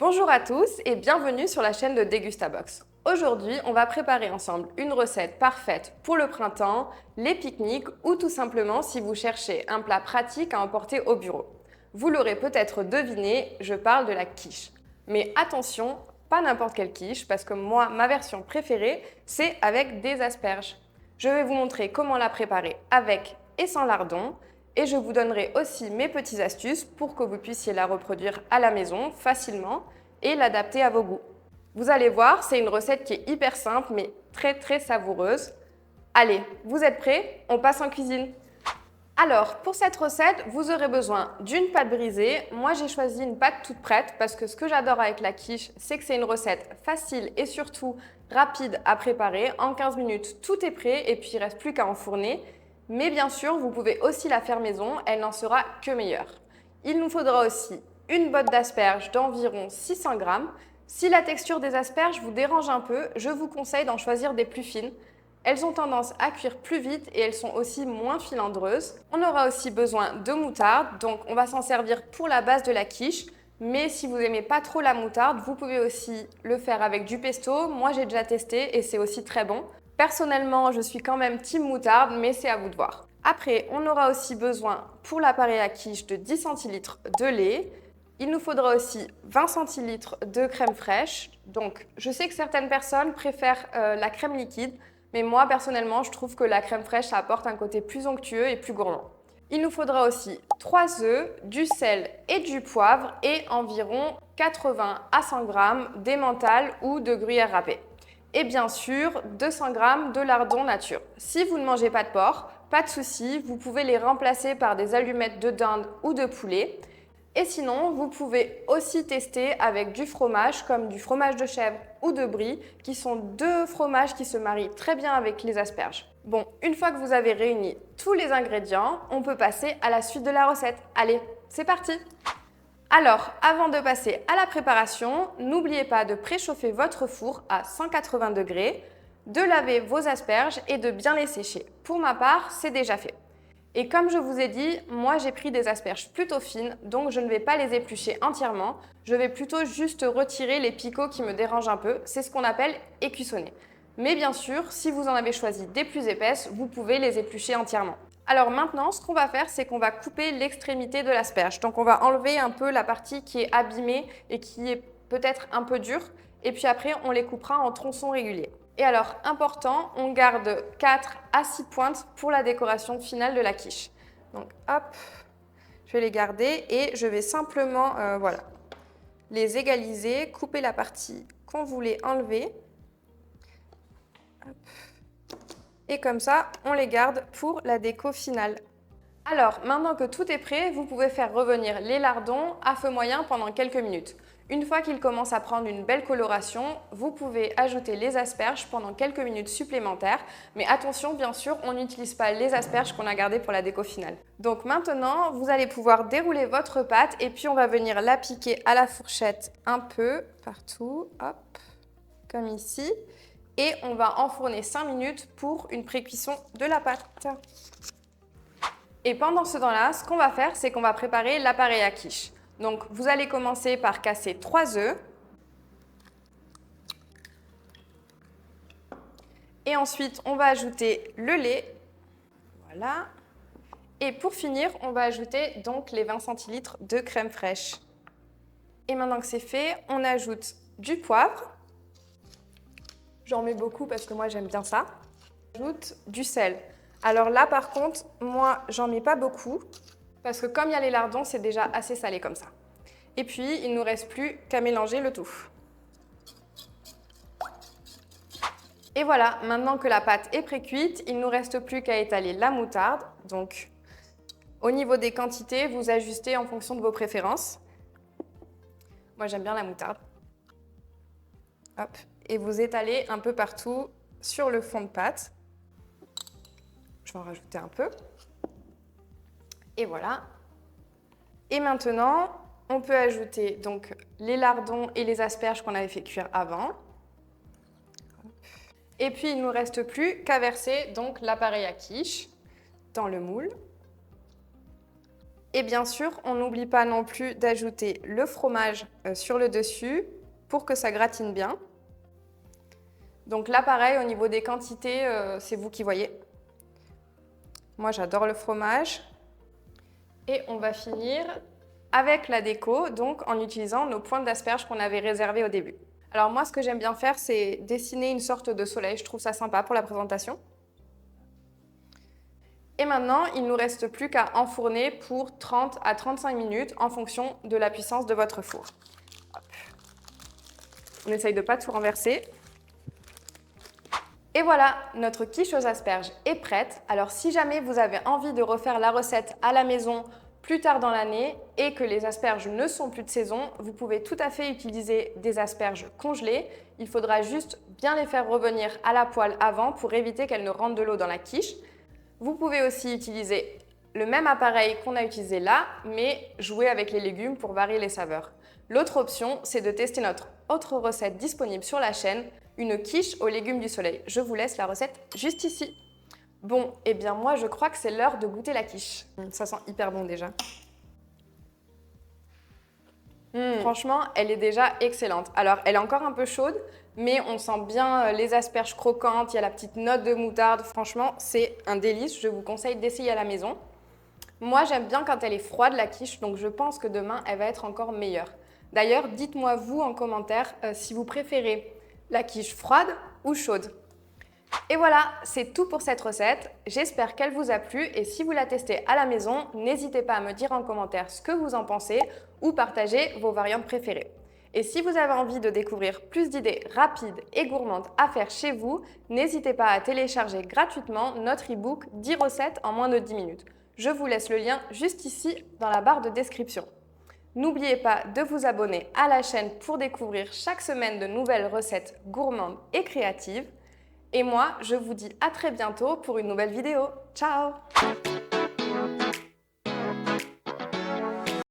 Bonjour à tous et bienvenue sur la chaîne de Dégustabox. Aujourd'hui, on va préparer ensemble une recette parfaite pour le printemps, les pique-niques ou tout simplement si vous cherchez un plat pratique à emporter au bureau. Vous l'aurez peut-être deviné, je parle de la quiche. Mais attention, pas n'importe quelle quiche parce que moi, ma version préférée, c'est avec des asperges. Je vais vous montrer comment la préparer avec et sans lardons. Et je vous donnerai aussi mes petites astuces pour que vous puissiez la reproduire à la maison facilement et l'adapter à vos goûts. Vous allez voir, c'est une recette qui est hyper simple mais très savoureuse. Allez, vous êtes prêts? On passe en cuisine. Alors, pour cette recette, vous aurez besoin d'une pâte brisée. Moi, j'ai choisi une pâte toute prête parce que ce que j'adore avec la quiche, c'est que c'est une recette facile et surtout rapide à préparer. En 15 minutes, tout est prêt et puis il ne reste plus qu'à enfourner. Mais bien sûr, vous pouvez aussi la faire maison, elle n'en sera que meilleure. Il nous faudra aussi une botte d'asperges d'environ 600 g. Si la texture des asperges vous dérange un peu, je vous conseille d'en choisir des plus fines. Elles ont tendance à cuire plus vite et elles sont aussi moins filandreuses. On aura aussi besoin de moutarde, donc on va s'en servir pour la base de la quiche. Mais si vous n'aimez pas trop la moutarde, vous pouvez aussi le faire avec du pesto. Moi, j'ai déjà testé et c'est aussi très bon. Personnellement, je suis quand même team moutarde, mais c'est à vous de voir. Après, on aura aussi besoin pour l'appareil à quiche de 10 centilitres de lait. Il nous faudra aussi 20 centilitres de crème fraîche. Donc, je sais que certaines personnes préfèrent la crème liquide, mais moi, personnellement, je trouve que la crème fraîche, ça apporte un côté plus onctueux et plus gourmand. Il nous faudra aussi 3 œufs, du sel et du poivre et environ 80 à 100 g d'emmental ou de gruyère râpée. Et bien sûr, 200 g de lardons nature. Si vous ne mangez pas de porc, pas de souci, vous pouvez les remplacer par des allumettes de dinde ou de poulet. Et sinon, vous pouvez aussi tester avec du fromage comme du fromage de chèvre ou de brie, qui sont deux fromages qui se marient très bien avec les asperges. Bon, une fois que vous avez réuni tous les ingrédients, on peut passer à la suite de la recette. Allez, c'est parti! Alors, avant de passer à la préparation, n'oubliez pas de préchauffer votre four à 180 degrés, de laver vos asperges et de bien les sécher. Pour ma part, c'est déjà fait. Et comme je vous ai dit, moi j'ai pris des asperges plutôt fines, donc je ne vais pas les éplucher entièrement. Je vais plutôt juste retirer les picots qui me dérangent un peu. C'est ce qu'on appelle écussonner. Mais bien sûr, si vous en avez choisi des plus épaisses, vous pouvez les éplucher entièrement. Alors maintenant, ce qu'on va faire, c'est qu'on va couper l'extrémité de l'asperge. Donc on va enlever un peu la partie qui est abîmée et qui est peut-être un peu dure. Et puis après, on les coupera en tronçons réguliers. Et alors, important, on garde 4 à 6 pointes pour la décoration finale de la quiche. Donc hop, je vais les garder et je vais simplement voilà, les égaliser, couper la partie qu'on voulait enlever. Hop. Et comme ça, on les garde pour la déco finale. Alors, maintenant que tout est prêt, vous pouvez faire revenir les lardons à feu moyen pendant quelques minutes. Une fois qu'ils commencent à prendre une belle coloration, vous pouvez ajouter les asperges pendant quelques minutes supplémentaires. Mais attention, bien sûr, on n'utilise pas les asperges qu'on a gardées pour la déco finale. Donc maintenant, vous allez pouvoir dérouler votre pâte et puis on va venir la piquer à la fourchette un peu partout, hop, comme ici. Et on va enfourner 5 minutes pour une pré-cuisson de la pâte. Et pendant ce temps-là, ce qu'on va faire, c'est qu'on va préparer l'appareil à quiche. Donc, vous allez commencer par casser 3 œufs. Et ensuite, on va ajouter le lait. Voilà. Et pour finir, on va ajouter donc les 20 centilitres de crème fraîche. Et maintenant que c'est fait, on ajoute du poivre. J'en mets beaucoup parce que moi, j'aime bien ça. J'ajoute du sel. Alors là, par contre, moi, j'en mets pas beaucoup parce que comme il y a les lardons, c'est déjà assez salé comme ça. Et puis, il ne nous reste plus qu'à mélanger le tout. Et voilà, maintenant que la pâte est pré-cuite, il ne nous reste plus qu'à étaler la moutarde. Donc, au niveau des quantités, vous ajustez en fonction de vos préférences. Moi, j'aime bien la moutarde. Hop. Et vous étalez un peu partout sur le fond de pâte. Je vais en rajouter un peu. Et voilà. Et maintenant, on peut ajouter donc les lardons et les asperges qu'on avait fait cuire avant. Et puis, il ne nous reste plus qu'à verser donc l'appareil à quiche dans le moule. Et bien sûr, on n'oublie pas non plus d'ajouter le fromage sur le dessus pour que ça gratine bien. Donc là, pareil, au niveau des quantités, c'est vous qui voyez. Moi, j'adore le fromage. Et on va finir avec la déco, donc en utilisant nos pointes d'asperges qu'on avait réservées au début. Alors moi, ce que j'aime bien faire, c'est dessiner une sorte de soleil. Je trouve ça sympa pour la présentation. Et maintenant, il ne nous reste plus qu'à enfourner pour 30 à 35 minutes en fonction de la puissance de votre four. Hop. On essaye de ne pas tout renverser. Et voilà, notre quiche aux asperges est prête. Alors si jamais vous avez envie de refaire la recette à la maison plus tard dans l'année et que les asperges ne sont plus de saison, vous pouvez tout à fait utiliser des asperges congelées. Il faudra juste bien les faire revenir à la poêle avant pour éviter qu'elles ne rentrent de l'eau dans la quiche. Vous pouvez aussi utiliser le même appareil qu'on a utilisé là, mais jouer avec les légumes pour varier les saveurs. L'autre option, c'est de tester notre autre recette disponible sur la chaîne, une quiche aux légumes du soleil. Je vous laisse la recette juste ici. Bon, eh bien moi je crois que c'est l'heure de goûter la quiche. Ça sent hyper bon déjà. Franchement, elle est déjà excellente. Alors, elle est encore un peu chaude, mais on sent bien les asperges croquantes, il y a la petite note de moutarde. Franchement, c'est un délice. Je vous conseille d'essayer à la maison. Moi, j'aime bien quand elle est froide, la quiche, donc je pense que demain, elle va être encore meilleure. D'ailleurs, dites-moi vous en commentaire si vous préférez la quiche froide ou chaude. Et voilà, c'est tout pour cette recette. J'espère qu'elle vous a plu et si vous la testez à la maison, n'hésitez pas à me dire en commentaire ce que vous en pensez ou partager vos variantes préférées. Et si vous avez envie de découvrir plus d'idées rapides et gourmandes à faire chez vous, n'hésitez pas à télécharger gratuitement notre e-book 10 recettes en moins de 10 minutes. Je vous laisse le lien juste ici dans la barre de description. N'oubliez pas de vous abonner à la chaîne pour découvrir chaque semaine de nouvelles recettes gourmandes et créatives. Et moi, je vous dis à très bientôt pour une nouvelle vidéo. Ciao!